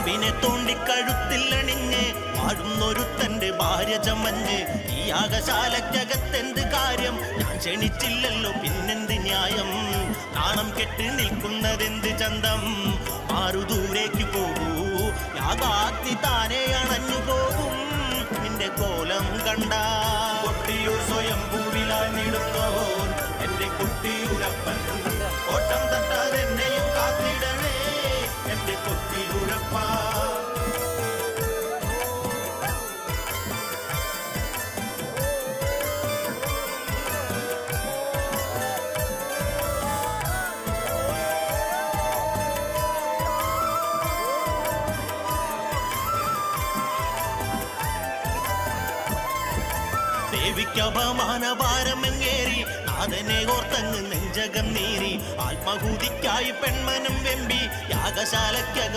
പാമ്പിനെ തോണ്ടിക്കഴുത്തിലണിഞ്ഞ് വാഴുന്നൊരുത്തന്റെ ഭാര്യ ചമഞ്ഞ് ഈ യാഗശാലയ്ക്കകത്തെന്ത് കാര്യം? ഞാൻ ക്ഷണിച്ചില്ലല്ലോ പിന്നെന്ത് ന്യായം? നാണം കെട്ട് നിൽക്കുന്നതെന്ത് ചന്തം? മാറു ദൂരേക്ക് പോകൂ, യാഗാഗ്നി താനെ അണഞ്ഞു പോകും. നിന്റെ കോലം കണ്ട കൊട്ടിയൂർ സ്വയം പൂവിലാണിടുന്നോ എന്റെ കുട്ടിയൂരപ്പൻ. ഓട്ടം തട്ടാതെന്നെയും കാത്തിടണേ എന്റെ കൊട്ടിയൂരപ്പ. ദേവിക്കപമാനഭാരമെങ്ങേറി നാഥനെ ഓർത്തങ്ങ് നെഞ്ചകം നീറി. ആത്മഹൂതിക്കായി പെൺമനം വെമ്പി യാഗശാലയ്ക്കകം